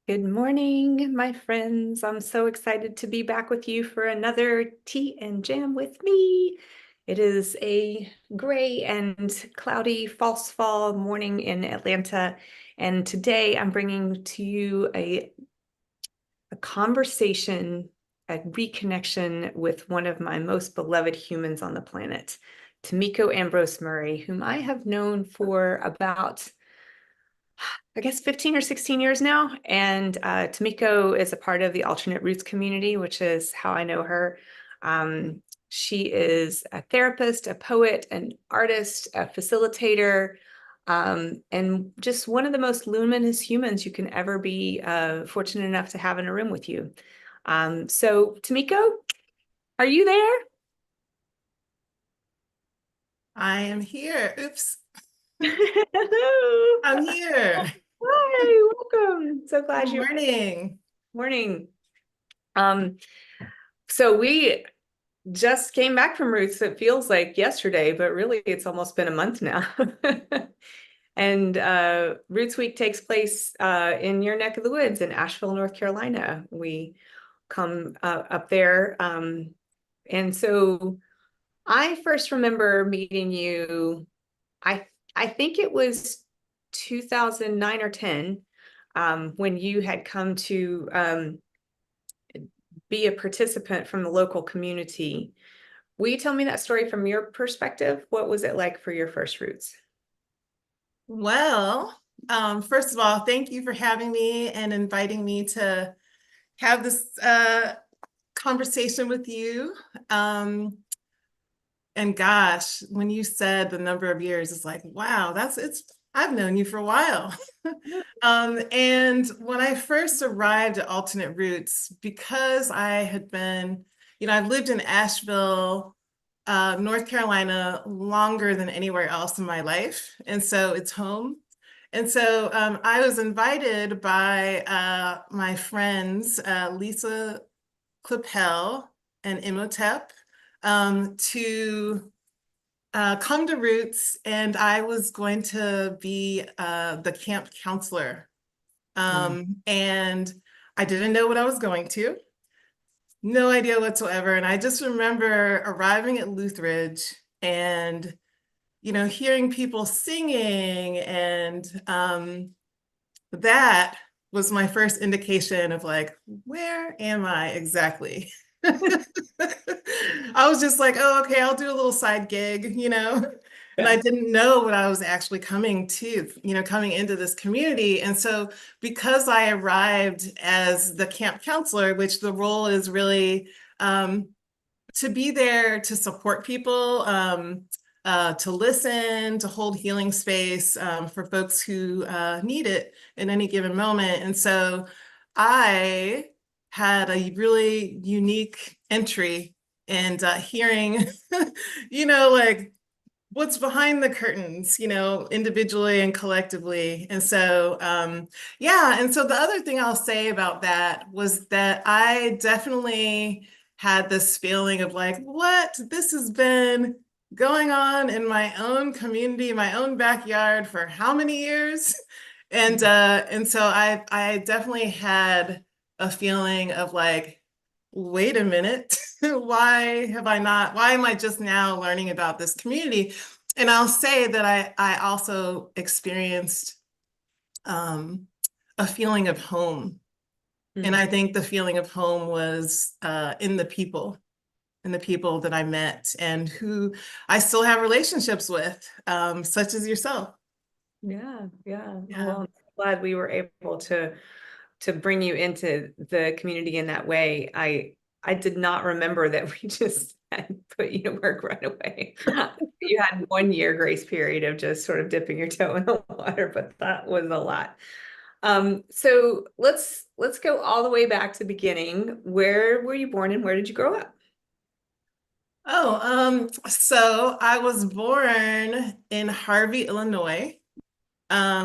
Good morning, my friends. I'm so excited to be back with you for another tea and jam with me. It is a gray and cloudy false fall morning in Atlanta, and today I'm bringing to you a conversation, a reconnection with one of my most beloved humans on the planet, Tamiko Ambrose Murray, whom I have known for about 15 or 16 years now. And Tamiko is a part of the alternate roots community, which is how I know her. She is a therapist, a poet, an artist, a facilitator, and just one of the most luminous humans you can ever be fortunate enough to have in a room with you. So, Tamiko, are you there? I am here. Oops, Hello. I'm here. Hi, welcome. So Good glad you're morning. morning. Um, so we just came back from Roots. It feels like yesterday, but really it's almost been a month now. And Roots Week takes place in your neck of the woods in Asheville, North Carolina. We come up there. And so I first remember meeting you, I I think it was 2009 or 10, when you had come to be a participant from the local community. Will you tell me that story from your perspective? What was it like for your first Roots? Well, first of all, thank you for having me and inviting me to have this conversation with you. And gosh, when you said the number of years, it's like, wow, I've known you for a while. And when I first arrived at Alternate Roots, because I had been, I've lived in Asheville, North Carolina longer than anywhere else in my life. And so it's home. And so I was invited by my friends, Lisa Klippel and Imhotep, to come to Roots, and I was going to be the camp counselor. Mm. And I didn't know what I was going to, no idea whatsoever. And I just remember arriving at Lutheridge and, hearing people singing. And that was my first indication of like, where am I exactly? I was just like, oh, okay, I'll do a little side gig. And I Yeah. didn't know what I was actually coming into this community. And so because I arrived as the camp counselor, which the role is really to be there to support people, to listen, to hold healing space for folks who need it in any given moment. And so I had a really unique entry and hearing, like what's behind the curtains, individually and collectively. And so, yeah. And so the other thing I'll say about that was that I definitely had this feeling of like, what? This has been going on in my own community, my own backyard for how many years? And so I definitely had a feeling of like, wait a minute, why am I just now learning about this community? And I'll say that I also experienced um, a feeling of home. And Mm. I think the feeling of home was in the people that I met and who I still have relationships with, such as yourself. Yeah, yeah. Yeah. Well, I'm glad we were able to bring you into the community in that way. I did not remember that we just had put you to work right away. You had 1 year grace period of just sort of dipping your toe in the water, but that was a lot. So let's go all the way back to the beginning. Where were you born and where did you grow up? So I was born in Harvey, Illinois,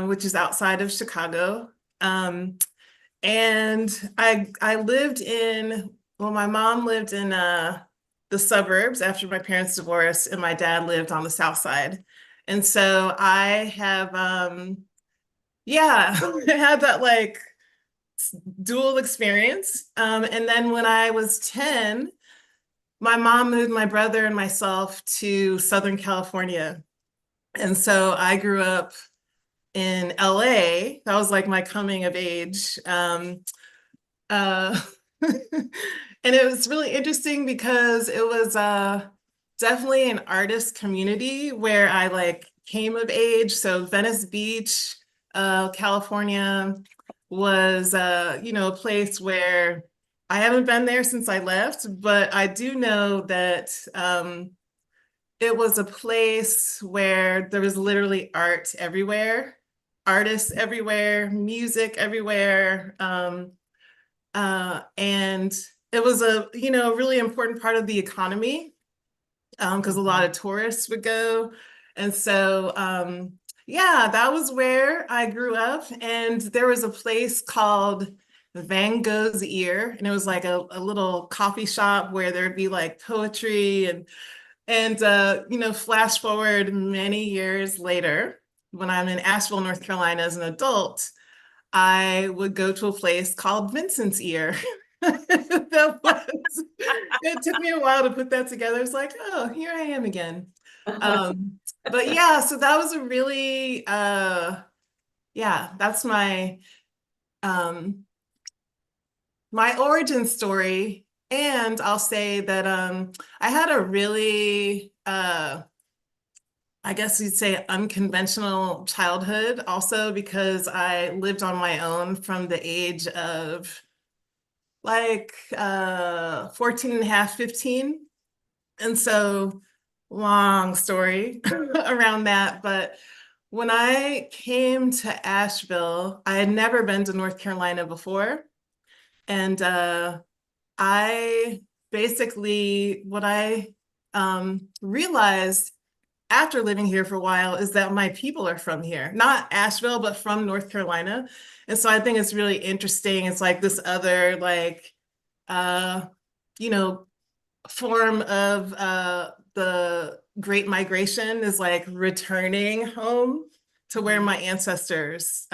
which is outside of Chicago. Um, and I lived my mom lived in the suburbs after my parents divorced, and my dad lived on the south side. And so I have yeah, I had that like dual experience. And then when I was 10, my mom moved my brother and myself to Southern California. And so I grew up in LA. That was like my coming of age. Uh, and it was really interesting because it was definitely an artist community where I like came of age. So Venice Beach, California was a place where I haven't been there since I left, but I do know that it was a place where there was literally art everywhere, artists everywhere, music everywhere. And it was a really important part of the economy because a lot of tourists would go. And so yeah, that was where I grew up. And there was a place called Van Gogh's Ear, and it was like a little coffee shop where there'd be like poetry and flash forward many years later, when I'm in Asheville, North Carolina as an adult, I would go to a place called Vincent's Ear. It took me a while to put that together. It's like, oh, here I am again. But yeah, so that was a really, yeah, that's um, my origin story. And I'll say that I had a really, I guess you'd say unconventional childhood also because I lived on my own from the age of like 14 and a half, 15. And so long story around that. But when I came to Asheville, I had never been to North Carolina before. And I basically, what I realized after living here for a while is that my people are from here, not Asheville, but from North Carolina. And so I think it's really interesting. It's like this other uh, you know, form of the Great Migration is like returning home to where my ancestors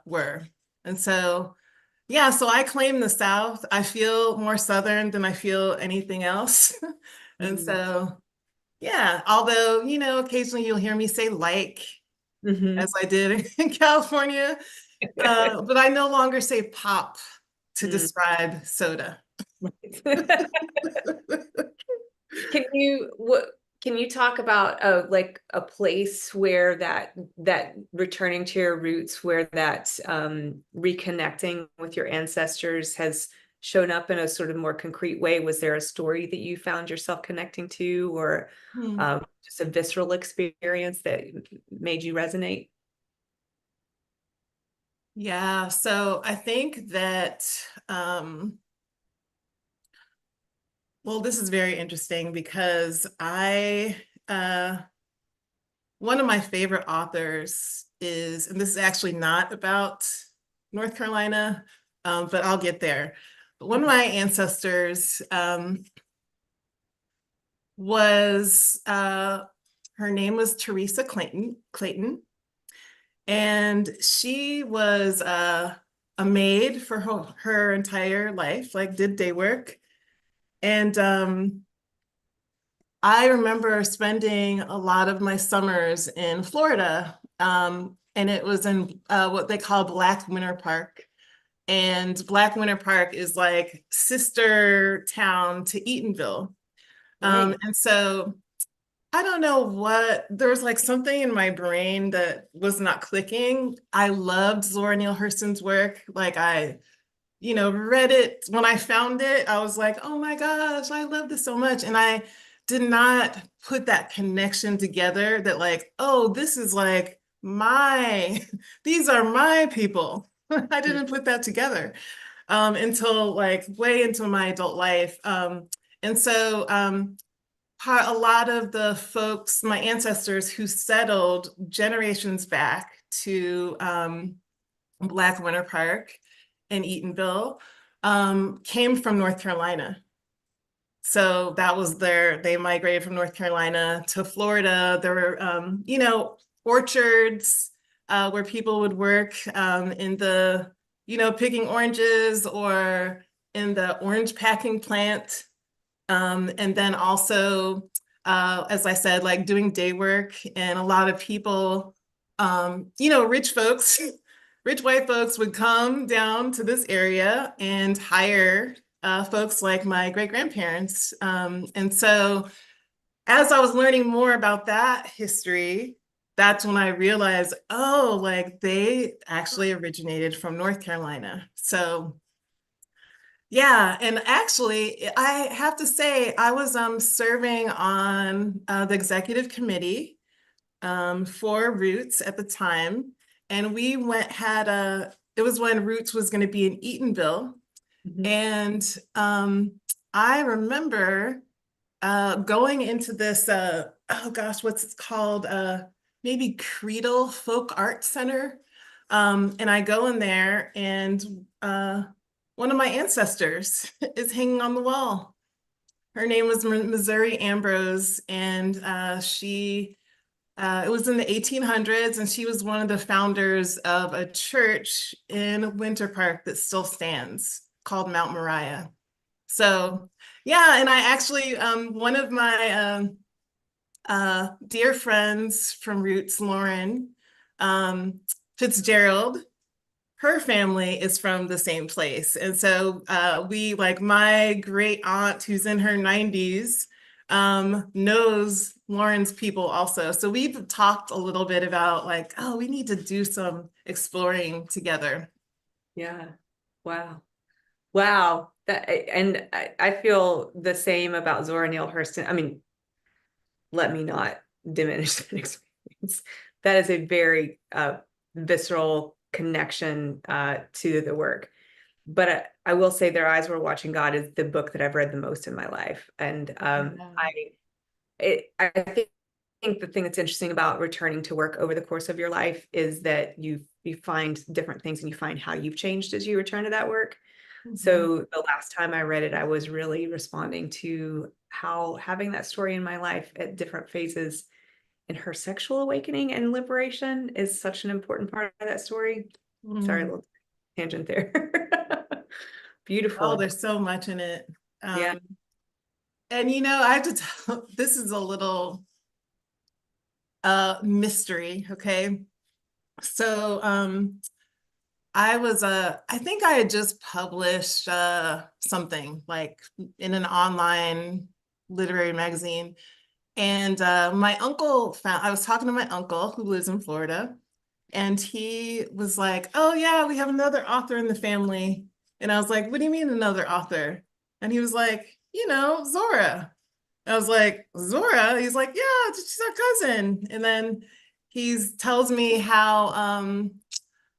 were. And so, yeah, so I claim the South. I feel more Southern than I feel anything else. And so, yeah, although, occasionally you'll hear me say like, Mhm. as I did in California, but I no longer say pop to Mm. describe soda. Can you talk about like a place where that returning to your roots, where that reconnecting with your ancestors has shown up in a sort of more concrete way? Was there a story that you found yourself connecting to, or Hmm. just a visceral experience that made you resonate? Yeah, so I think that, well, this is very interesting because one of my favorite authors is, and this is actually not about North Carolina, but I'll get there. But one of my ancestors was, her name was Teresa Clayton, and she was a maid for her entire life, like did day work. And I remember spending a lot of my summers in Florida, and it was in what they call Black Winter Park. And Black Winter Park is like sister town to Eatonville. Right. And so I don't know what, there was like something in my brain that was not clicking. I loved Zora Neale Hurston's work. Like read it. When I found it, I was like, oh my gosh, I love this so much. And I did not put that connection together that like, oh, this is like these are my people. I didn't put that together until like way into my adult life. And so a lot of the folks, my ancestors who settled generations back to Black Winter Park in Eatonville, came from North Carolina. So that was they migrated from North Carolina to Florida. There were, orchards where people would work in the picking oranges or in the orange packing plant. And then also, as I said, like doing day work, and a lot of people, rich folks, rich white folks would come down to this area and hire folks like my great grandparents. And so as I was learning more about that history, that's when I realized, oh, like they actually originated from North Carolina. So yeah, and actually, I have to say, I was serving on the executive committee for Roots at the time, and we it was when Roots was going to be in Eatonville, Mhm. and I remember going into this, oh gosh, what's it called? Maybe Creedle Folk Art Center. And I go in there, and one of my ancestors is hanging on the wall. Her name was Missouri Ambrose, and it was in the 1800s, and she was one of the founders of a church in Winter Park that still stands called Mount Moriah. So, yeah, and I actually, one of my dear friends from Roots, Lauren Fitzgerald, her family is from the same place. And so like my great aunt who's in her 90s knows Lauren's people also. So we've talked a little bit about like, oh, we need to do some exploring together. Yeah. Wow. Wow. I feel the same about Zora Neale Hurston. I mean, let me not diminish that experience. That is a very visceral connection to the work. But I will say Their Eyes Were Watching God is the book that I've read the most in my life. And Yeah. I think the thing that's interesting about returning to work over the course of your life is that you find different things and you find how you've changed as you return to that work. Mhm. So the last time I read it, I was really responding to how having that story in my life at different phases in her sexual awakening and liberation is such an important part of that story. Sorry, a Mhm. little tangent there. Oh, Beautiful. there's so much in it. Yeah. And I have to tell, this is a little mystery, okay? So I think I had just published something like in an online literary magazine. And my uncle I was talking to my uncle who lives in Florida, and he was like, oh yeah, we have another author in the family. And I was like, what do you mean another author? And he was like, Zora. I was like, Zora? He's like, yeah, she's our cousin. And then he tells me how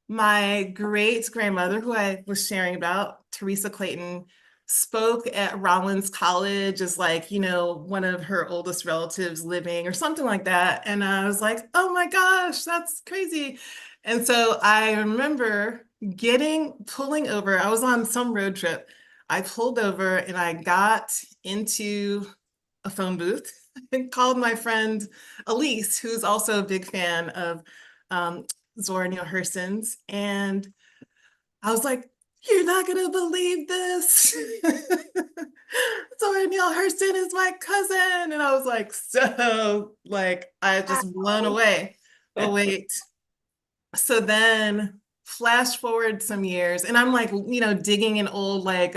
my great grandmother, who I was sharing about, Teresa Clayton, spoke at Rollins College as like, one of her oldest relatives living or something like that. And I was like, oh my gosh, that's crazy. And so I remember pulling over. I was on some road trip. I pulled over and I got into a phone booth and called my friend Elise, who's also a big fan of um, Zora Neale Hurston's. And I was like, you're not going to believe this. Zora Neale Hurston is my cousin. And I was like, I just blown Wow. away. Oh, wait. So then flash forward some years, and I'm like, digging in old like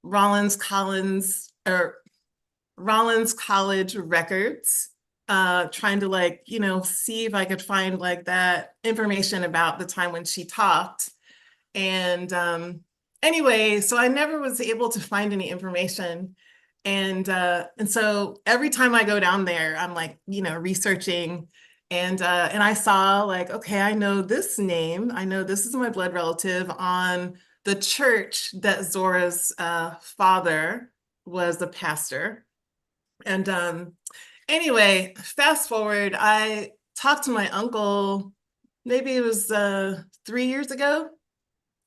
Rollins Collins or Rollins College records, trying to like, see if I could find like that information about the time when she talked. And anyway, so I never was able to find any information. And so every time I go down there, I'm like, researching. And I saw like, okay, I know this name. I know this is my blood relative on the church that Zora's father was the pastor. And anyway, fast forward, I talked to my uncle, maybe it was 3 years ago.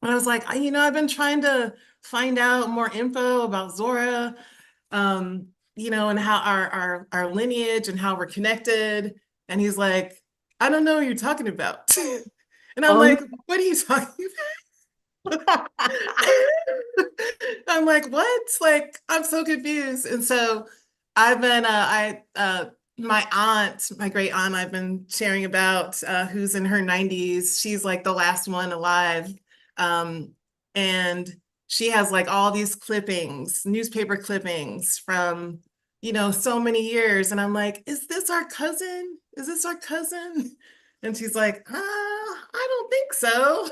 And I was like, I've been trying to find out more info about Zora, and how our lineage and how we're connected. And he's like, I don't know what you're talking about. And I'm Oh, like, what are you talking about? I'm like, what? Like, I'm so confused. And so I've been, my aunt, my great aunt, I've been sharing about, who's in her 90s. She's like the last one alive. And she has like all these clippings, newspaper clippings from, so many years. And I'm like, is this our cousin? Is this our cousin? And she's like, I don't think so.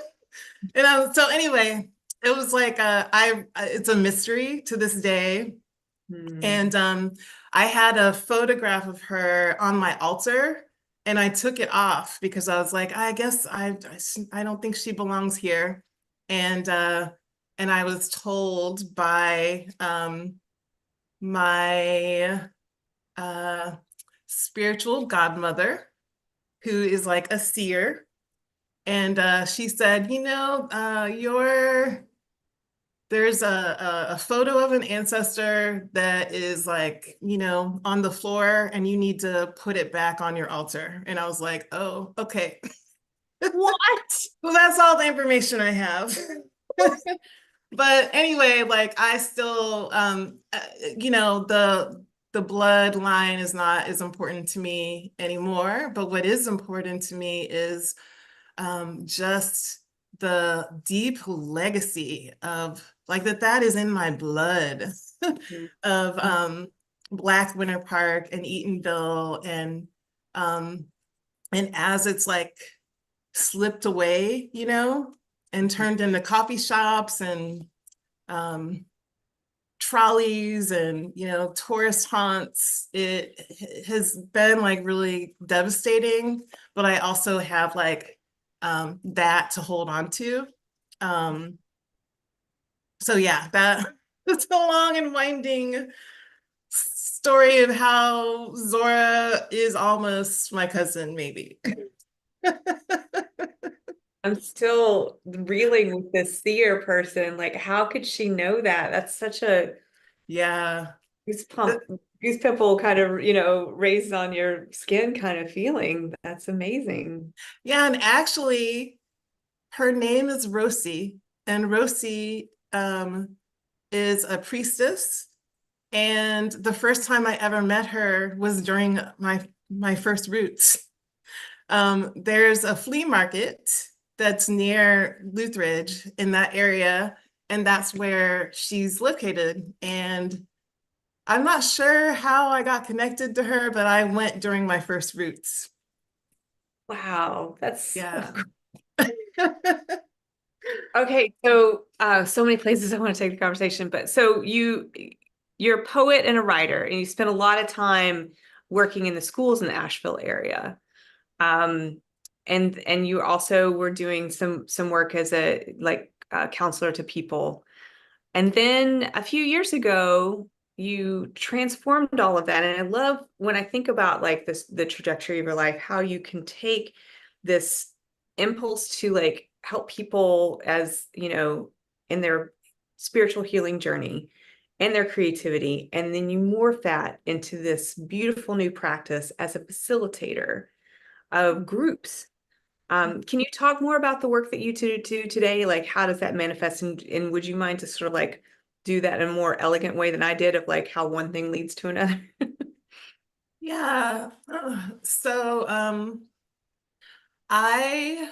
So anyway, it was like it's a mystery to this day. Hmm. And I had a photograph of her on my altar, and I took it off because I was like, I guess I don't think she belongs here. And I was told by my uh spiritual godmother, who is like a seer. And she said, there's a photo of an ancestor that is like, on the floor, and you need to put it back on your altar. And I was like, oh, okay. What? Well, that's all the information I have. But anyway, like I still, the bloodline is not as important to me anymore. But what is important to me is just the deep legacy of like that is in my blood of Black Winter Park and Eatonville, and as it's like slipped away, and turned into coffee shops and um trolleys and tourist haunts, it has been like really devastating. But I also have like that to hold on to. um so yeah, that's a long and winding story of how Zora is almost my cousin, maybe. I'm still reeling with this seer person. Like, how could she know that? That's such a Yeah. goose pimple kind of, raised on your skin kind of feeling. That's amazing. Yeah, and actually her name is Rosie, and Rosie is a priestess. And the first time I ever met her was during my first roots. There's a flea market that's near Lutheridge in that area, and that's where she's located. And I'm not sure how I got connected to her, but I went during my first roots. Wow, that's so Yeah. okay. So, so many places I want to take the conversation, but so you're a poet and a writer, and you spent a lot of time working in the schools in the Asheville area. Um, and you also were doing some work as a like counselor to people. And then a few years ago, you transformed all of that. And I love when I think about like this, the trajectory of your life, how you can take this impulse to like help people as, in their spiritual healing journey and their creativity. And then you morph that into this beautiful new practice as a facilitator of groups. Can you talk more about the work that you do today? Like, how does that manifest? And would you mind to sort of like do that in a more elegant way than I did of like how one thing leads to another? Yeah. So I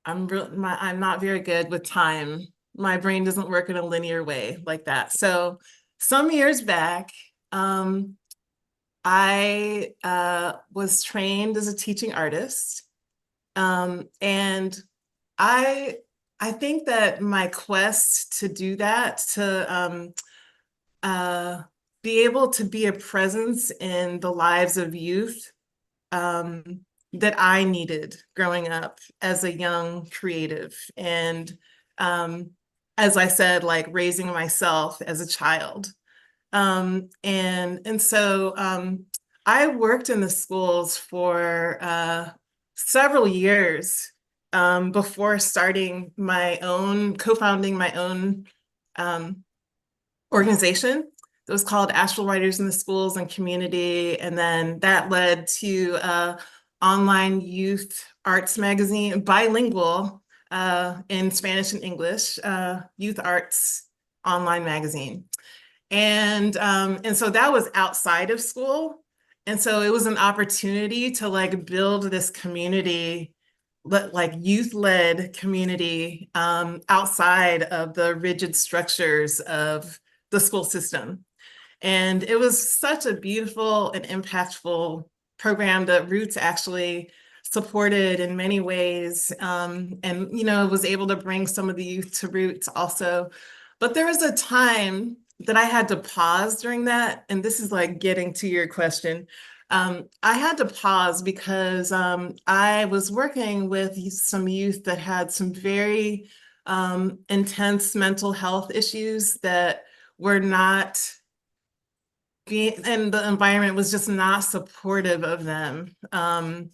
I'm not very good with time. My brain doesn't work in a linear way like that. So some years back, I was trained as a teaching artist. And I I think that my quest to do that, to uh, be able to be a presence in the lives of youth, um, that I needed growing up as a young creative. And as I said, like raising myself as a child. And so I worked in the schools for several years before starting co-founding my own um, organization that was called Asheville Writers in the Schools and Community. And then that led to online youth arts magazine, bilingual, in Spanish and English, youth arts online magazine. And so that was outside of school. And so it was an opportunity to like build this community, like youth-led community, outside of the rigid structures of the school system. And it was such a beautiful and impactful program that Roots actually supported in many ways. And, was able to bring some of the youth to Roots also. But there was a time that I had to pause during that. And this is like getting to your question. I had to pause because I was working with some youth that had some very intense mental health issues that were not and the environment was just not supportive of them. And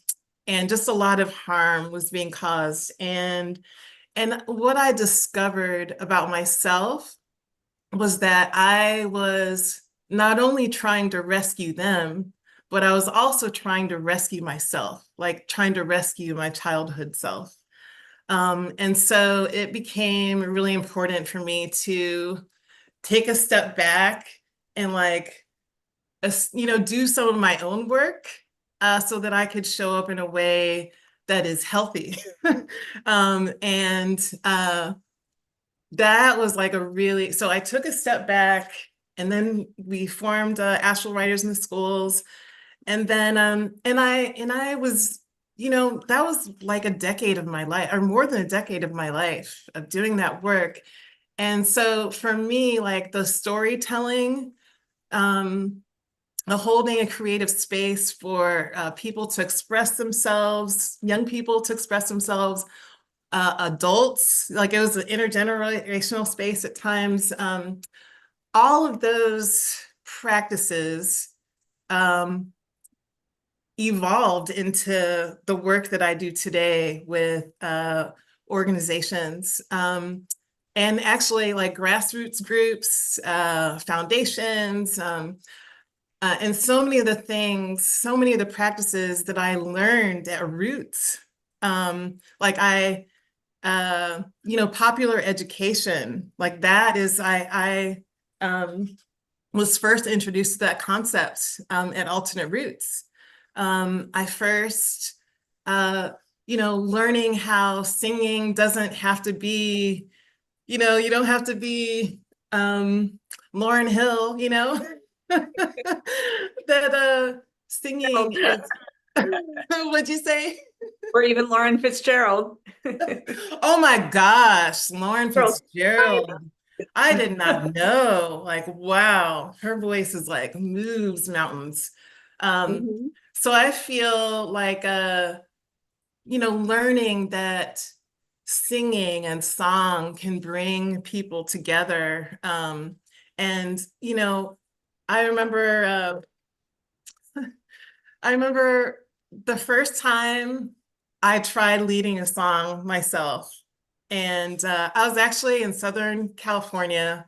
just a lot of harm was being caused. And what I discovered about myself was that I was not only trying to rescue them, but I was also trying to rescue myself, like trying to rescue my childhood self. And so it became really important for me to take a step back and like do some of my own work, so that I could show up in a way that is healthy. And that was like so I took a step back, and then we formed Asheville Writers in the Schools. And then, and I was, that was like a decade of my life, or more than a decade of my life of doing that work. And so for me, like the storytelling, holding a creative space for people to express themselves, young people to express themselves, adults, like it was an intergenerational space at times. All of those practices evolved into the work that I do today with organizations. And actually like grassroots groups, foundations, and so many of the practices that I learned at Roots, popular education, like that is, I was first introduced to that concept at Alternate Roots. I first, learning how singing doesn't have to be, you don't have to be Lauryn Hill, that singing is, what'd you say? Or even Lauren Fitzgerald. Oh my gosh, Lauren Girls. Fitzgerald. I did not know. Like, wow, her voice is like moves mountains. Mhm. So I feel like learning that singing and song can bring people together. And I remember I remember the first time I tried leading a song myself. And I was actually in Southern California,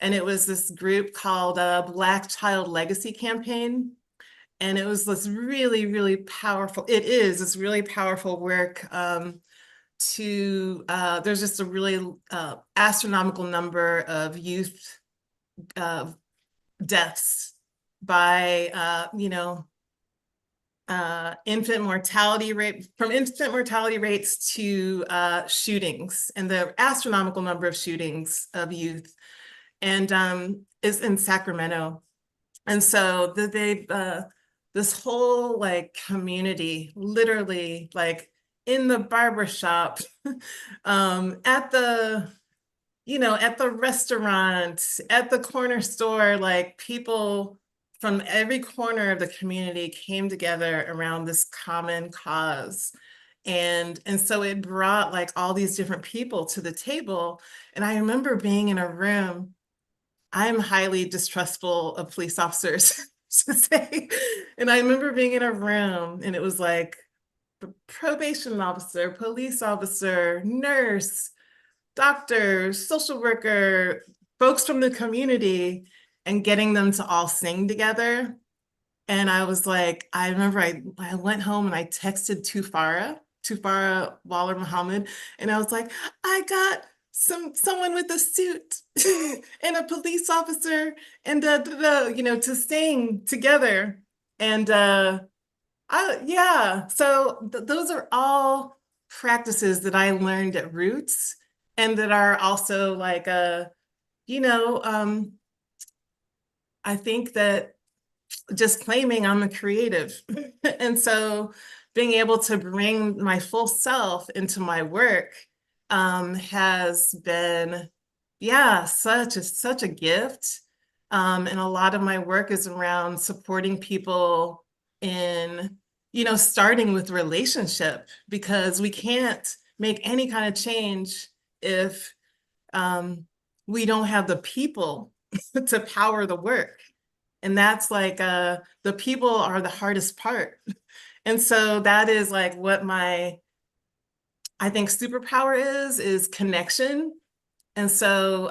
and it was this group called Black Child Legacy Campaign. And it was this really, really powerful, it is this really powerful work, there's just a really astronomical number of youth deaths by, infant mortality rates to shootings, and the astronomical number of shootings of youth, and is in Sacramento. And so this whole like community, literally like in the barber shop, at the restaurant, at the corner store, like people from every corner of the community came together around this common cause. And so it brought like all these different people to the table. And I remember being in a room. I'm highly distrustful of police officers, to say. And I remember being in a room, and it was like the probation officer, police officer, nurse, doctor, social worker, folks from the community, and getting them to all sing together. And I was like, I remember I went home and I texted Tufara, Tufara Waller Muhammad, and I was like, I got someone with a suit and a police officer and to sing together. And yeah, so those are all practices that I learned at Roots and that are also like you know, I think that just claiming I'm a creative. And so being able to bring my full self into my work has been, yeah, such a gift. And a lot of my work is around supporting people in, starting with relationship, because we can't make any kind of change if we don't have the people to power the work. And that's like the people are the hardest part. And so that is like what my, I think, superpower is connection. And so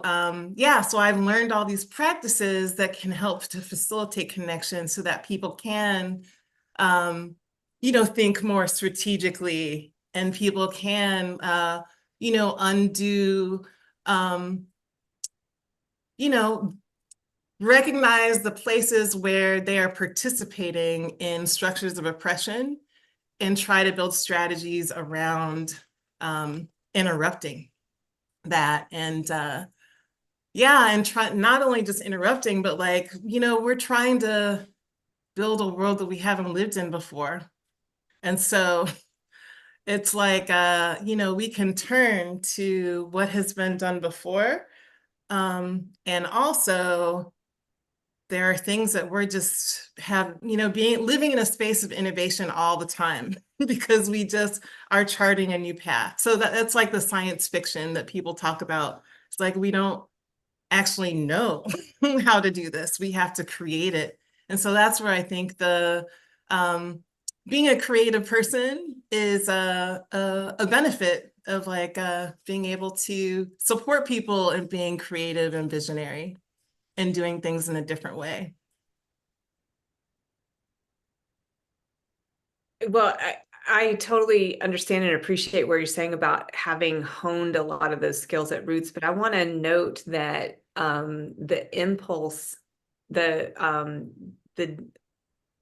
yeah, so I've learned all these practices that can help to facilitate connection so that people can think more strategically, and people can undo you know recognize the places where they are participating in structures of oppression and try to build strategies around interrupting that. And yeah, and try not only just interrupting, but like, we're trying to build a world that we haven't lived in before. And so it's like, we can turn to what has been done before. And also, there are things that we're just have, living in a space of innovation all the time because we just are charting a new path. So that's like the science fiction that people talk about. It's like we don't actually know how to do this. We have to create it. And so that's where I think the being a creative person is a benefit of like being able to support people and being creative and visionary and doing things in a different way. Well, I totally understand and appreciate what you're saying about having honed a lot of those skills at Roots, but I want to note that the impulse, the um, the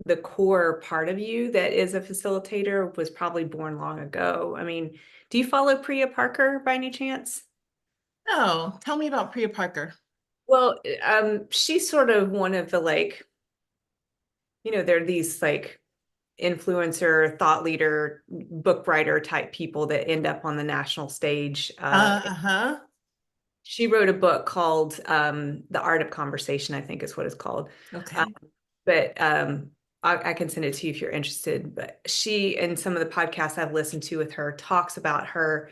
the core part of you that is a facilitator was probably born long ago. I mean, do you follow Priya Parker by any chance? Oh, tell me about Priya Parker. Well, she's sort of one of the like, there are these like influencer, thought leader, book writer type people that end up on the national stage. Uh-huh. She wrote a book called The Art of Conversation, I think is what it's called. Uh, Okay. but I can send it to you if you're interested. But she, and some of the podcasts I've listened to with her, talks about her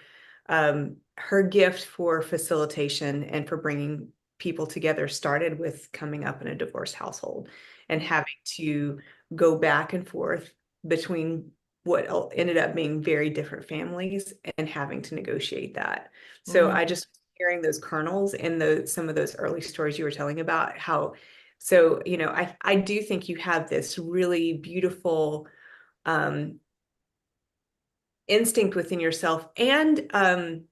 gift for facilitation and for bringing people together started with coming up in a divorced household and having to go back and forth between what ended up being very different families and having to negotiate that. So I Mm. just hearing those kernels in some of those early stories you were telling about how, so I do think you have this really beautiful instinct within yourself and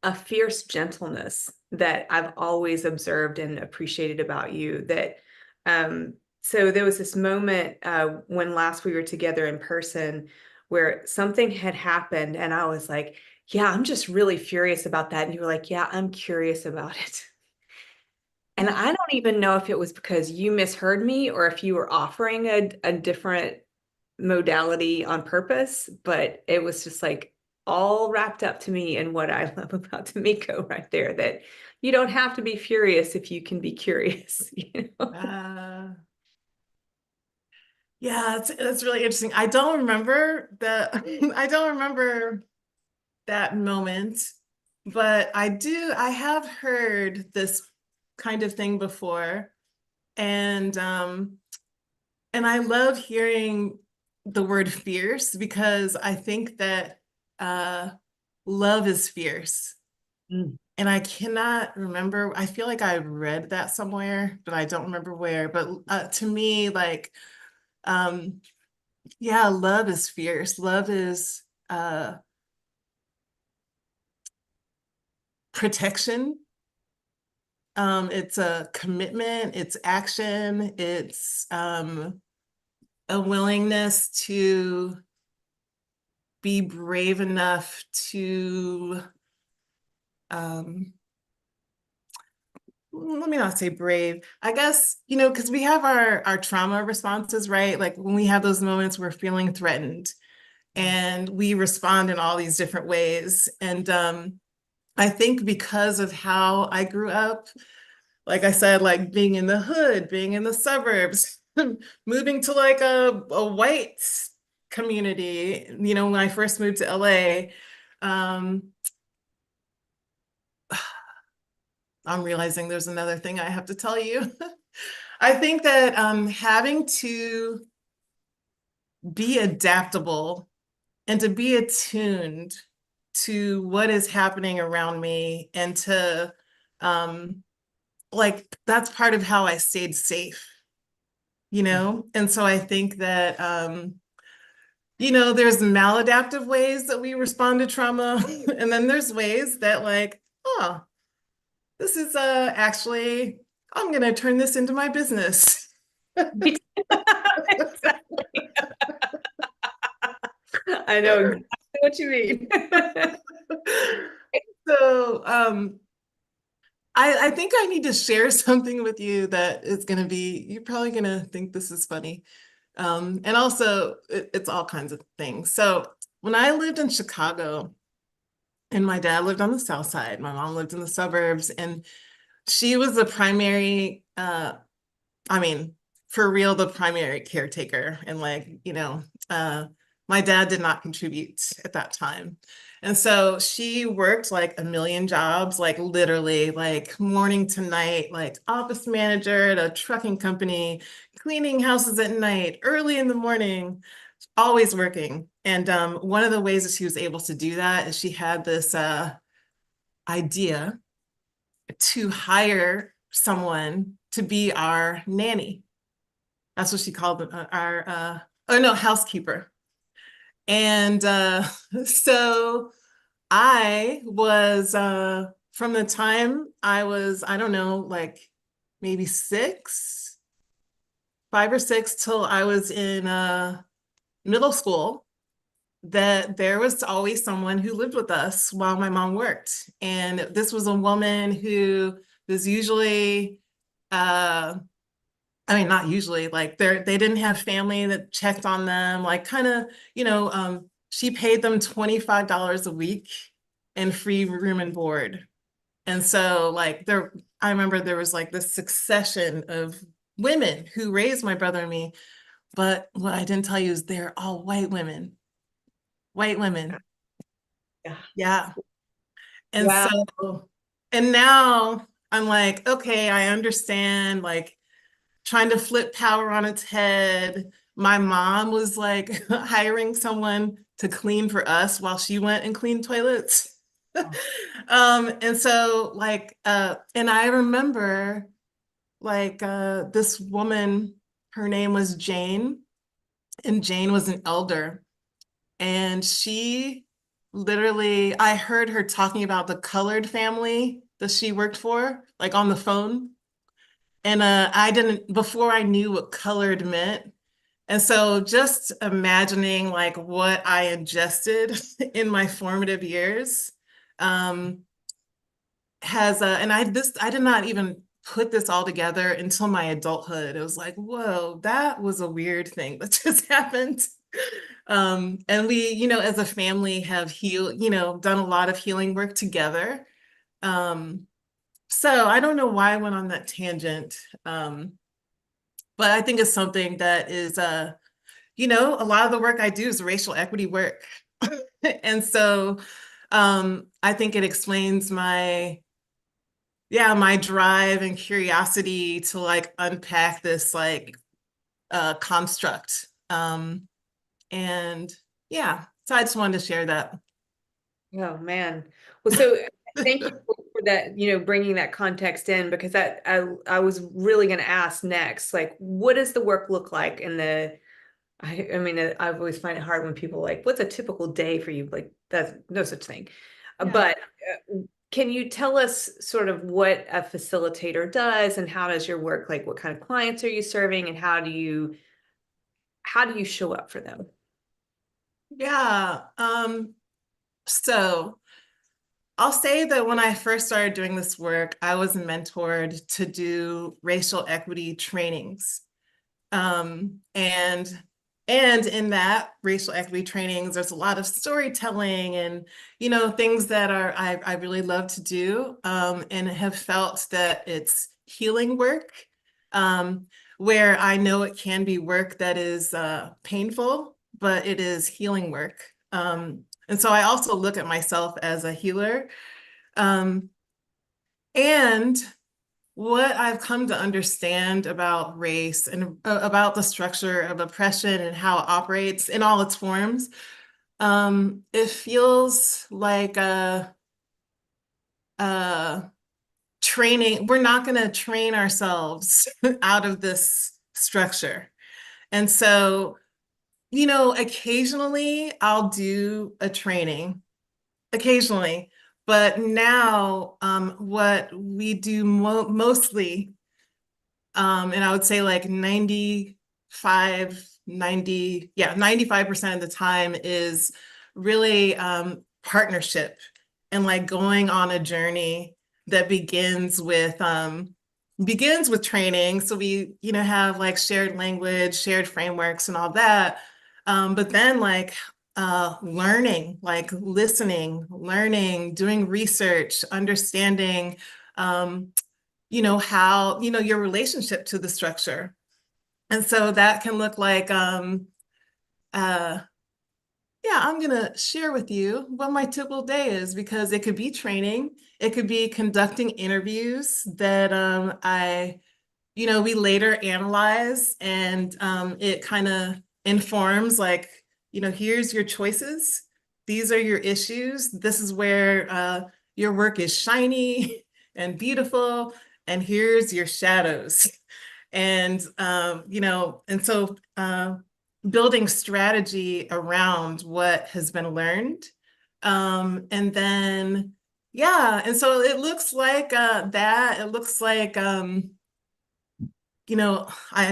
a fierce gentleness that I've always observed and appreciated about you. That so there was this moment when last we were together in person where something had happened and I was like, yeah, I'm just really furious about that. And you were like, yeah, I'm curious about it. And I don't even know if it was because you misheard me or if you were offering a different modality on purpose, but it was just like all wrapped up to me in what I love about Tamiko right there, that you don't have to be furious if you can be curious, you know? Uh, yeah, it's really interesting. I don't remember I don't remember that moment, but I have heard this kind of thing before. And I love hearing the word fierce because I think that uh love is fierce. Mm. And I cannot remember, I feel like I read that somewhere, but I don't remember where. But to me, like, yeah, love is fierce. Love is protection. It's a commitment, it's action, it's a willingness to be brave enough to, let me not say brave, I guess, because we have our trauma responses, right? Like when we have those moments we're feeling threatened and we respond in all these different ways. And I think because of how I grew up, like I said, like being in the hood, being in the suburbs, moving to like a white community, when I first moved to LA, um, I'm realizing there's another thing I have to tell you. I think that having to be adaptable and to be attuned to what is happening around me and to like that's part of how I stayed safe, And so I think that there's maladaptive ways that we respond to trauma, and then there's ways that like, oh, this is actually, I'm gonna turn this into my business. Exactly. I know exactly what you mean. So I think I need to share something with you that is gonna be, you're probably gonna think this is funny. And also it's all kinds of things. So when I lived in Chicago, and my dad lived on the south side, my mom lived in the suburbs, and she was the primary, I mean, for real, the primary caretaker. And like, my dad did not contribute at that time. And so she worked like a million jobs, like literally like morning to night, like office manager at a trucking company, cleaning houses at night, early in the morning, always working. And one of the ways that she was able to do that is she had this idea to hire someone to be our nanny. That's what she called it, our, oh no, housekeeper. And so I was, from the time I was, I don't know, like maybe 5 or 6, till I was in middle school, that there was always someone who lived with us while my mom worked. And this was a woman who was usually, I mean, not usually, like they didn't have family that checked on them, like kind of, she paid them $25 a week and free room and board. And so like I remember there was like this succession of women who raised my brother and me. But what I didn't tell you is they're all white women. White women. Yeah. Yeah. And Wow. so, and now I'm like, okay, I understand, like trying to flip power on its head. My mom was like hiring someone to clean for us while she went and cleaned toilets. And so like, and I remember like this woman, her name was Jane, and Jane was an elder. And she literally, I heard her talking about the colored family that she worked for, like on the phone. And I didn't, before I knew what colored meant. And so just imagining like what I ingested in my formative years um, and I did not even put this all together until my adulthood. It was like, whoa, that was a weird thing that just happened. And we, as a family have healed, done a lot of healing work together. Um, so I don't know why I went on that tangent. But I think it's something that is, a lot of the work I do is racial equity work. And so I think it explains my drive and curiosity to like unpack this like construct. And yeah, so I just wanted to share that. Oh man. Well, so thank you for that, bringing that context in, because I was really going to ask next, like, what does the work look like in the I mean, I always find it hard when people are like, what's a typical day for you? Like, that's no such thing. Yeah. But can you tell us sort of what a facilitator does and how does your work, like what kind of clients are you serving and how do you show up for them? Yeah. So I'll say that when I first started doing this work, I was mentored to do racial equity trainings. Um, and and in that racial equity trainings, there's a lot of storytelling and things that I really love to do, and have felt that it's healing work, um, where I know it can be work that is painful, but it is healing work. And so I also look at myself as a healer. Um, and what I've come to understand about race and about the structure of oppression and how it operates in all its forms, it feels like a training. We're not going to train ourselves out of this structure. And so, occasionally I'll do a training, occasionally. But now, what we do mostly, and I would say like 95% of the time is really partnership and like going on a journey that begins with training. So we, have like shared language, shared frameworks and all that. But then like learning, like listening, learning, doing research, understanding how, your relationship to the structure. And so that can look like, uh, yeah, I'm gonna share with you what my typical day is because it could be training, it could be conducting interviews that we later analyze and it kind of informs like, here's your choices, these are your issues, this is where your work is shiny and beautiful, and here's your shadows. And so building strategy around what has been learned. And then, yeah, and so it looks like that. It looks like, I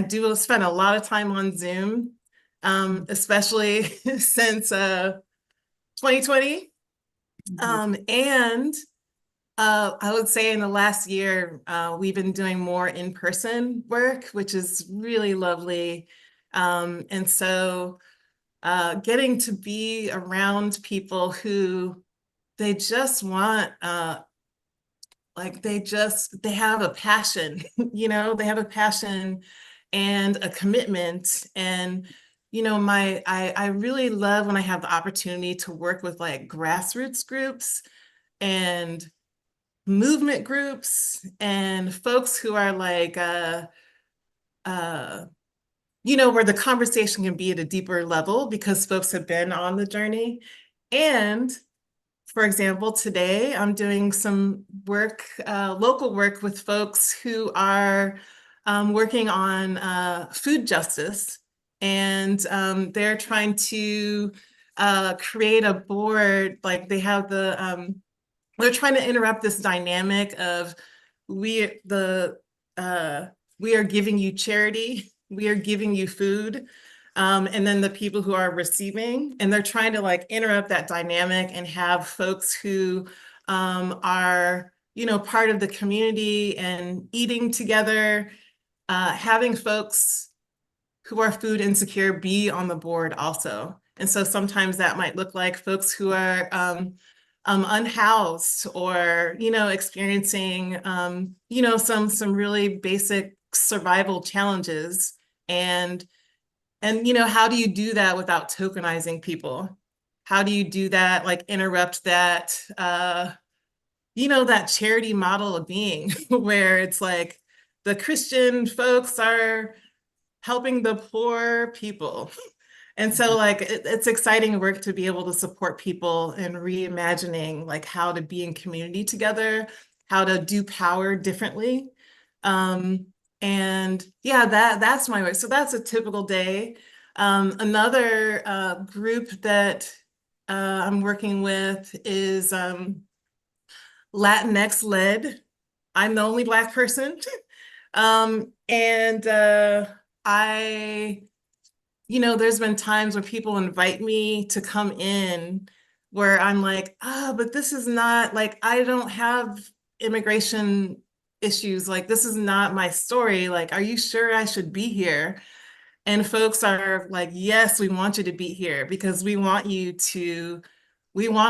do spend a lot of time on Zoom, especially since 2020. And I would say in the last year, we've been doing more in-person work, which is really lovely. And so getting to be around people who they just want, like they have a passion, they have a passion and a commitment. And, I really love when I have the opportunity to work with like grassroots groups and movement groups and folks who are like uh where the conversation can be at a deeper level because folks have been on the journey. And for example, today I'm doing some work, local work with folks who are working on food justice, and they're trying to create a board, like they're trying to interrupt this dynamic of we the we are giving you charity, we are giving you food, and then the people who are receiving, and they're trying to like interrupt that dynamic and have folks who are part of the community and eating together, having folks who are food insecure be on the board also. And so sometimes that might look like folks who are unhoused or, experiencing, some really basic survival challenges. And, how do you do that without tokenizing people? How do you do that, like interrupt that, that charity model of being where it's like the Christian folks are helping the poor people. And so like it's exciting work to be able to support people in reimagining like how to be in community together, how to do power differently. And yeah, that's my work. So that's a typical day. Another group that I'm working with is Latinx led. I'm the only Black person. And I, there's been times where people invite me to come in where I'm like, but this is not like, I don't have immigration issues. Like, this is not my story. Like, are you sure I should be here? And folks are like, yes, we want you to be here because we want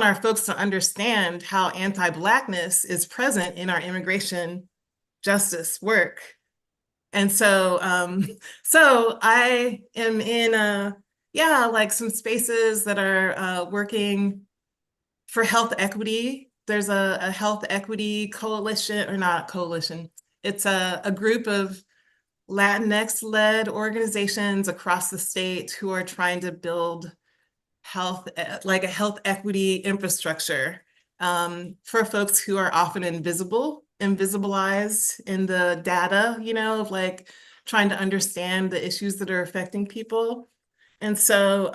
our folks to understand how anti-Blackness is present in our immigration justice work. And so, so I am in like some spaces that are working for health equity. There's a health equity coalition, or not coalition. It's a group of Latinx-led organizations across the state who are trying to build like a health equity infrastructure for folks who are often invisibilized in the data, of like trying to understand the issues that are affecting people. And so,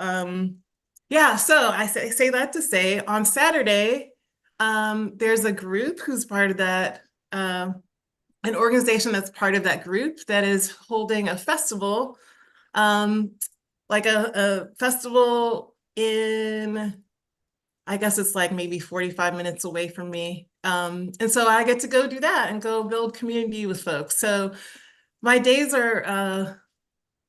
yeah, so I say that to say on Saturday, there's a group who's part of that, an organization that's part of that group that is holding a festival, like a festival in, I guess it's like maybe 45 minutes away from me. And so I get to go do that and go build community with folks. So my days are,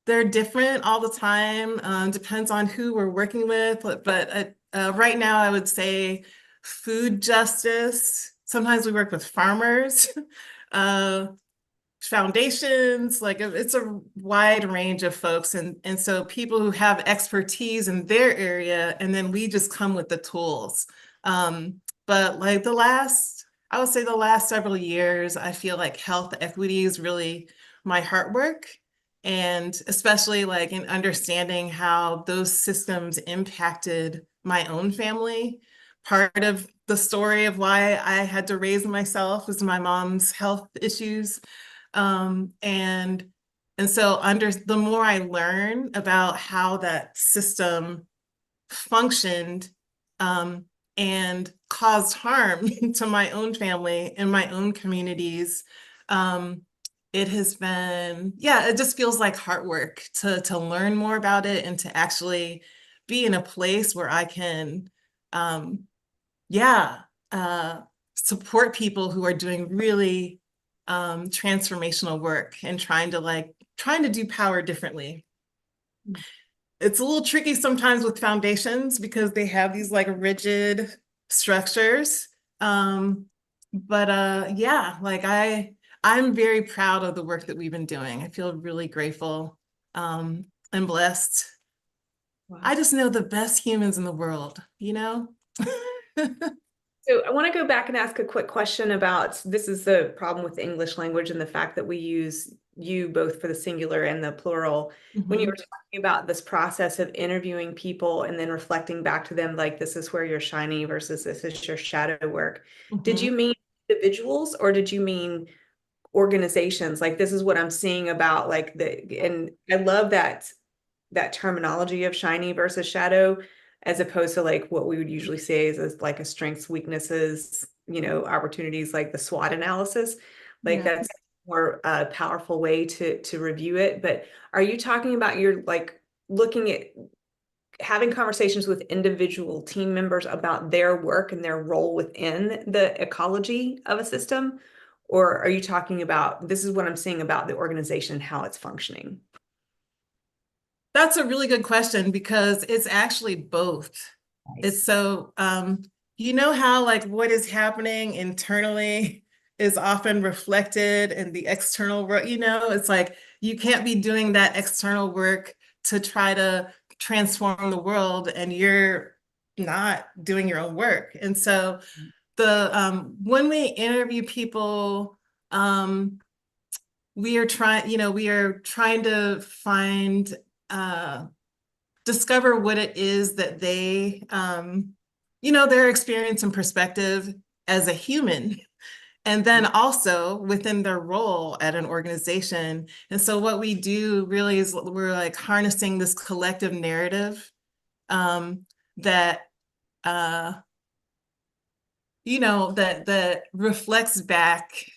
they're different all the time. Depends on who we're working with. But right now I would say food justice. Sometimes we work with farmers. Foundations, like it's a wide range of folks. And so people who have expertise in their area, and then we just come with the tools. But like I would say the last several years, I feel like health equity is really my heart work. And especially like in understanding how those systems impacted my own family. Part of the story of why I had to raise myself was my mom's health issues. And so the more I learn about how that system functioned and caused harm to my own family and my own communities, it has been, yeah, it just feels like hard work to learn more about it and to actually be in a place where I can, yeah, support people who are doing really transformational work and trying to do power differently. It's a little tricky sometimes with foundations because they have these like rigid structures. But yeah, like I'm very proud of the work that we've been doing. I feel really grateful and blessed. Wow. I just know the best humans in the world, you know? So I want to go back and ask a quick question about, this is the problem with the English language and the fact that we use you both for the singular and the plural. When you were talking about this process of interviewing people and then reflecting back to them, like this is where you're shiny versus this is your shadow work. Did you mean individuals or did you mean organizations? Like this is what I'm seeing about like and I love that terminology of shiny versus shadow, as opposed to like what we would usually say is like a strengths, weaknesses, opportunities, like the SWOT analysis. Like Yeah. that's more powerful way to review it. But are you talking about you're like looking at having conversations with individual team members about their work and their role within the ecology of a system? Or are you talking about, this is what I'm seeing about the organization, how it's functioning? That's a really good question because it's actually both. Nice. It's so, you know how like what is happening internally is often reflected in the external work, it's like you can't be doing that external work to try to transform the world and you're not doing your own work. And so when we interview people, we are trying to find discover what it is that their experience and perspective as a human and then also within their role at an organization. And so what we do really is we're like harnessing this collective narrative that that reflects back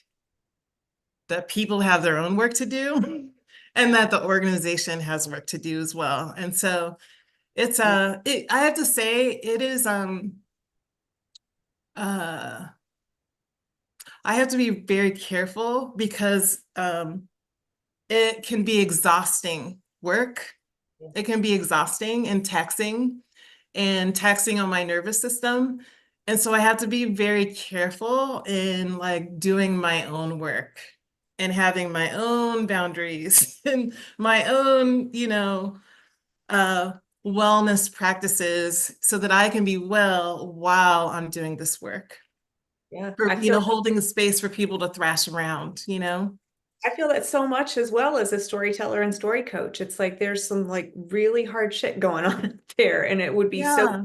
that people have their own work to do and that the organization has work to do as well. And so it's I have to say it is uh I have to be very careful because it can be exhausting work. It can be exhausting and taxing on my nervous system. And so I have to be very careful in like doing my own work and having my own boundaries and my own, uh, wellness practices so that I can be well while I'm doing this work. Yeah, For, holding the space for people to thrash around. I feel that so much as well as a storyteller and story coach. It's like there's some like really hard shit going on there, and it would be so Yeah.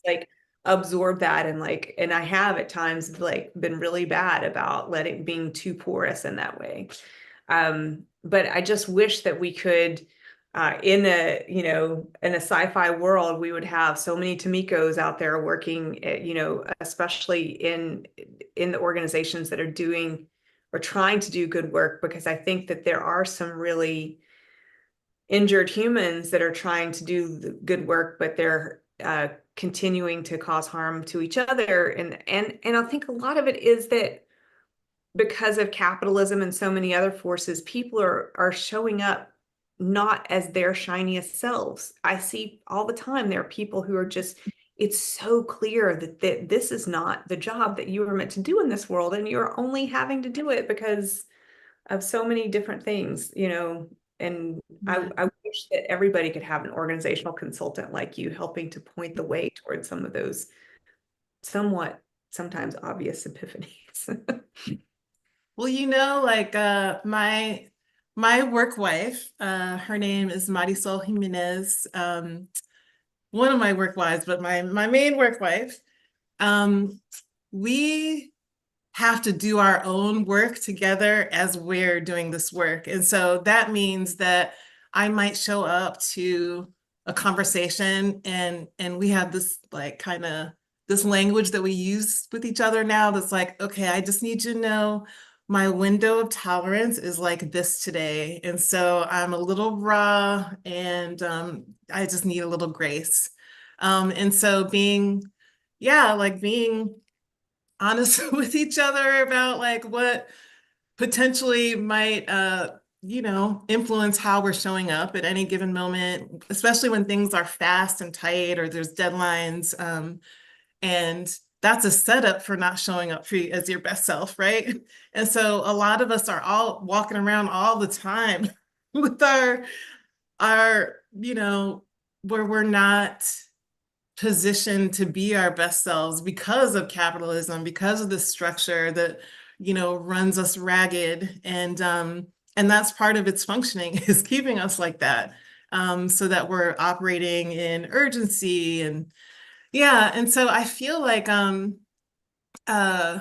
like absorb that and I have at times like been really bad about letting being too porous in that way. But I just wish that we could in a sci-fi world we would have so many Tamikos out there working especially in the organizations that are doing or trying to do good work, because I think that there are some really injured humans that are trying to do the good work, but they're continuing to cause harm to each other. And I think a lot of it is that because of capitalism and so many other forces, people are showing up not as their shiniest selves. I see all the time there are people who are just, it's so clear that this is not the job that you were meant to do in this world, and you're only having to do it because of so many different things. And I wish that everybody could have an organizational consultant like you helping to point the way towards some of those somewhat sometimes obvious epiphanies. Well, like my work wife, her name is Marisol Jimenez. One of my work wives, but my main work wife. We have to do our own work together as we're doing this work. And so that means that I might show up to a conversation and we have this like kind of this language that we use with each other now that's like, okay, I just need you to know my window of tolerance is like this today. And so I'm a little raw and I just need a little grace. And so being honest with each other about like what potentially might influence how we're showing up at any given moment, especially when things are fast and tight or there's deadlines. And that's a setup for not showing up for you as your best self, right? And so a lot of us are all walking around all the time with our where we're not positioned to be our best selves because of capitalism, because of the structure that runs us ragged, and that's part of its functioning is keeping us like that, so that we're operating in urgency and yeah. And so I feel like uh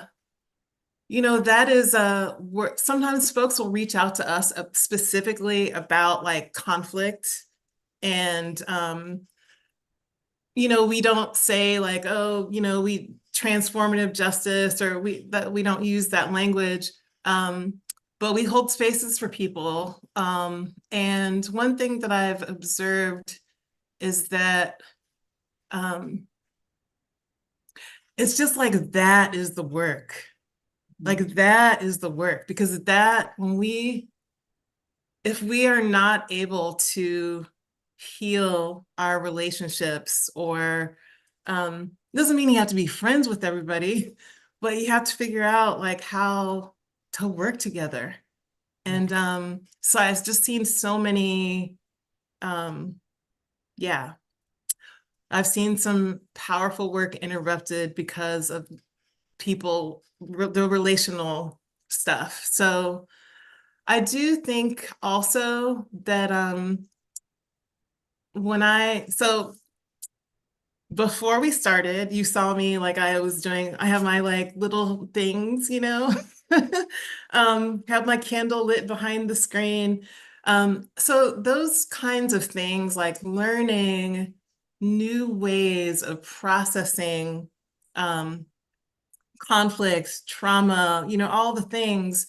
that is sometimes folks will reach out to us specifically about like conflict and we don't say like, oh, we transformative justice or we don't use that language. But we hold spaces for people. And one thing that I've observed is that it's just like that is the work. Like that is the work because if we are not able to heal our relationships or doesn't mean you have to be friends with everybody, but you have to figure out like how to work together. And so I've just seen so many yeah, I've seen some powerful work interrupted because of the relational stuff. So I do think also that when I so before we started, you saw me like I have my like little things, have my candle lit behind the screen. So those kinds of things like learning new ways of processing um, conflicts, trauma, all the things,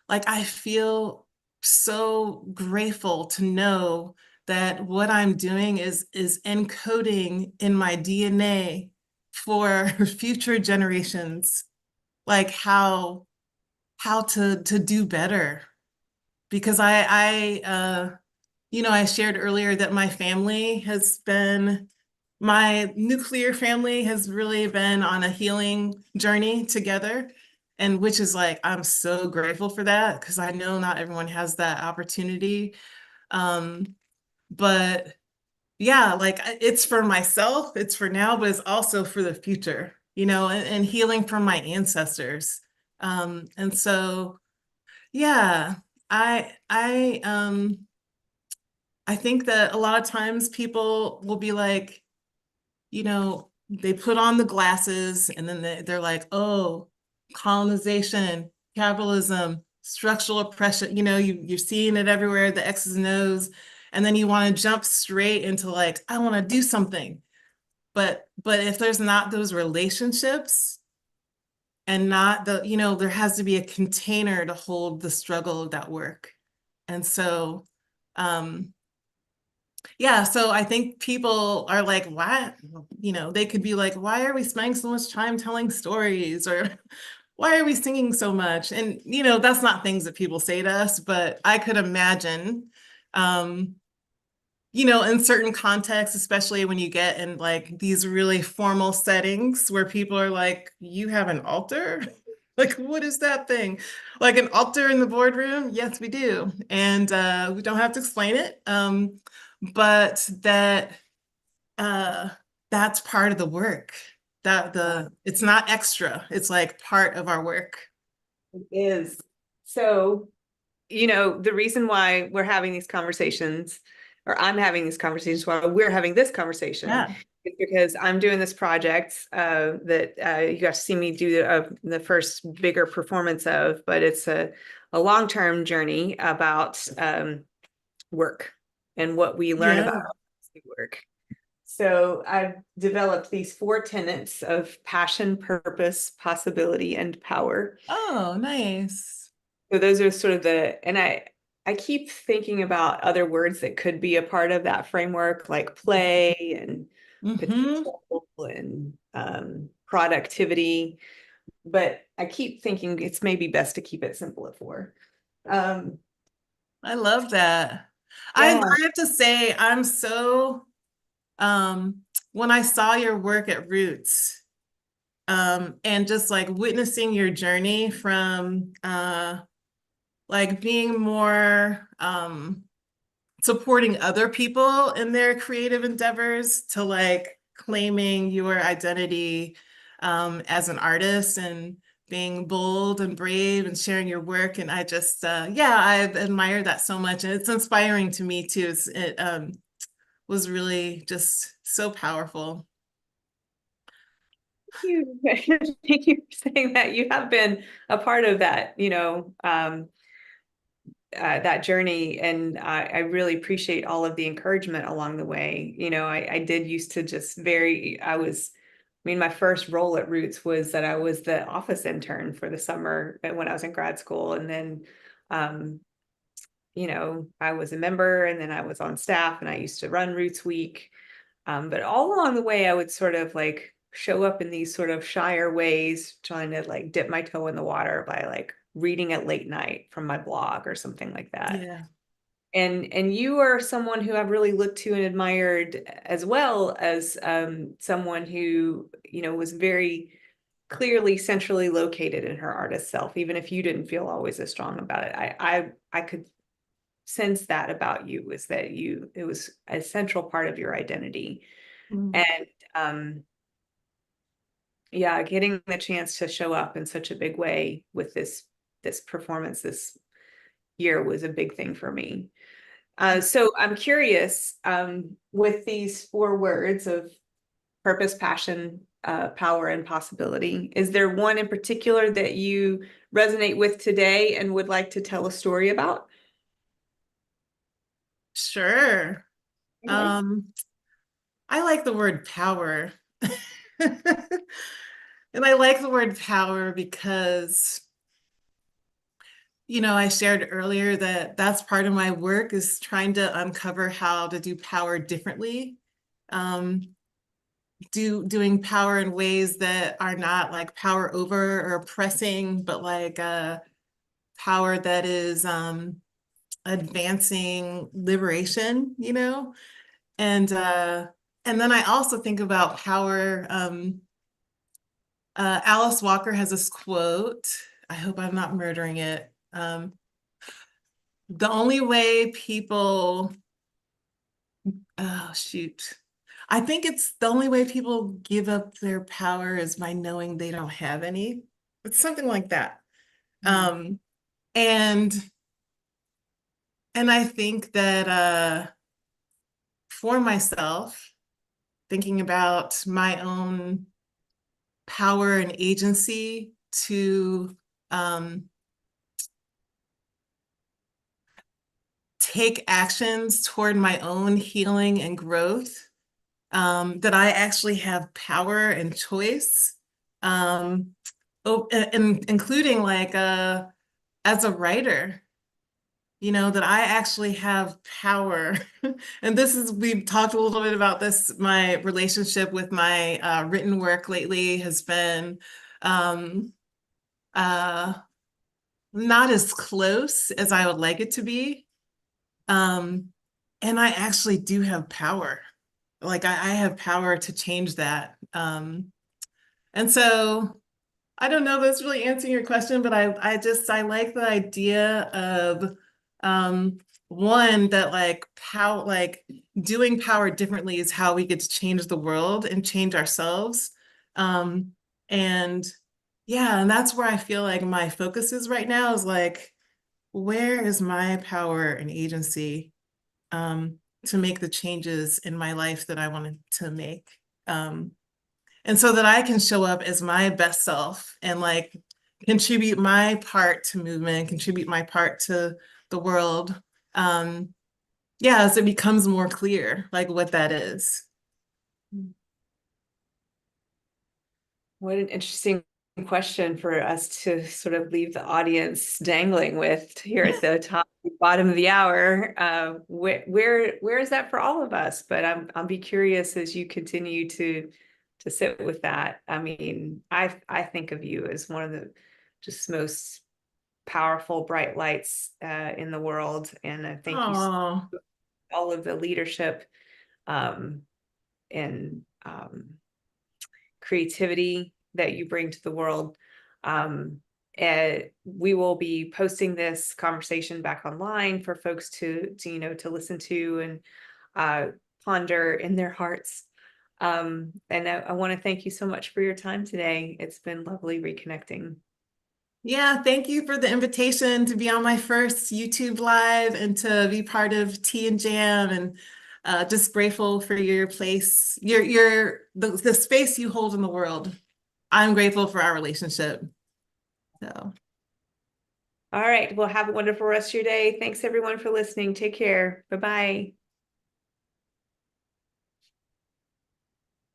like I feel so grateful to know that what I'm doing is encoding in my DNA for future generations, like how to do better. Because I shared earlier that my nuclear family has really been on a healing journey together. And which is like, I'm so grateful for that because I know not everyone has that opportunity. Um, but yeah, like it's for myself, it's for now, but it's also for the future, and healing from my ancestors. And so, yeah, I think that a lot of times people will be like, they put on the glasses and then they're like, oh, colonization, capitalism, structural oppression, you're seeing it everywhere, the X's and O's, and then you want to jump straight into like, I want to do something. But if there's not those relationships and not there has to be a container to hold the struggle of that work. And so, um, yeah, so I think people are like, why, they could be like, why are we spending so much time telling stories? Or why are we singing so much? And, that's not things that people say to us, but I could imagine, um, in certain contexts, especially when you get in like these really formal settings where people are like, you have an altar? Like, what is that thing? Like an altar in the boardroom? Yes, we do. And we don't have to explain it. But uh, that's part of the work. It's not extra. It's like part of our work. It is. So, the reason why we're having these conversations, or I'm having these conversations while we're having this conversation, Yeah. is because I'm doing this project that you got to see me do the first bigger performance of, but it's a long-term journey about work and what we learn about Yeah. work. So I've developed these 4 tenets of passion, purpose, possibility, and power. Oh, nice. So those are sort of and I keep thinking about other words that could be a part of that framework, like play and Mm-hmm. potential and productivity. But I keep thinking it's maybe best to keep it simple at 4. Um, I love that. I yeah. have to say, I'm so when I saw your work at Roots, and just like witnessing your journey from like being more supporting other people in their creative endeavors to like claiming your identity as an artist and being bold and brave and sharing your work. And I just, yeah, I admire that so much. And it's inspiring to me too. It was really just so powerful. You. Thank you for saying that. You have been a part of that, that journey, and I really appreciate all of the encouragement along the way. I did used to just my first role at Roots was that I was the office intern for the summer when I was in grad school, and then, um, I was a member, and then I was on staff, and I used to run Roots Week. But all along the way, I would sort of like show up in these sort of shyer ways, trying to like dip my toe in the water by like reading at late night from my blog or something like that. Yeah. And you are someone who I've really looked to and admired, as well as someone who, was very clearly centrally located in her artist self, even if you didn't feel always as strong about it. I could sense that about you, was that it was a central part of your identity. Mm. And yeah, getting the chance to show up in such a big way with this performance this year was a big thing for me. So I'm curious, with these 4 words of purpose, passion, power, and possibility. Is there one in particular that you resonate with today and would like to tell a story about? Sure. Okay. I like the word power. And I like the word power because, I shared earlier that that's part of my work is trying to uncover how to do power differently. Um, doing power in ways that are not like power over or oppressing, but like power that is advancing liberation, and then I also think about power. Alice Walker has this quote. I hope I'm not murdering it. The only way people, oh shoot. I think it's the only way people give up their power is by knowing they don't have any. It's something like that. Mm. Um, and and I think that for myself, thinking about my own power and agency to take actions toward my own healing and growth, that I actually have power and choice, and including like as a writer, that I actually have power. And we've talked a little bit about this. My relationship with my written work lately has been um, uh, not as close as I would like it to be. Um, and I actually do have power. Like I have power to change that. And so I don't know if that's really answering your question, but I like the idea of um one that like doing power differently is how we get to change the world and change ourselves. Um and yeah, and that's where I feel like my focus is right now is like, where is my power and agency to make the changes in my life that I wanted to make? And so that I can show up as my best self and like contribute my part to movement, contribute my part to the world. Um, yeah, as it becomes more clear, like what that is. What an interesting question for us to sort of leave the audience dangling with here at the top, bottom of the hour. Where is that for all of us? But I'll be curious as you continue to sit with that. I mean, I think of you as one of the just most powerful, bright lights in the world, and I thank you Oh, all of the leadership um, and creativity that you bring to the world. And we will be posting this conversation back online for folks to listen to and ponder in their hearts. And I want to thank you so much for your time today. It's been lovely reconnecting. yeah, thank you for the invitation to be on my first YouTube live and to be part of Tea and Jam, and just grateful for your place, the space you hold in the world. I'm grateful for our relationship. So. All right. Well, have a wonderful rest of your day. Thanks everyone for listening. Take care. Bye-bye.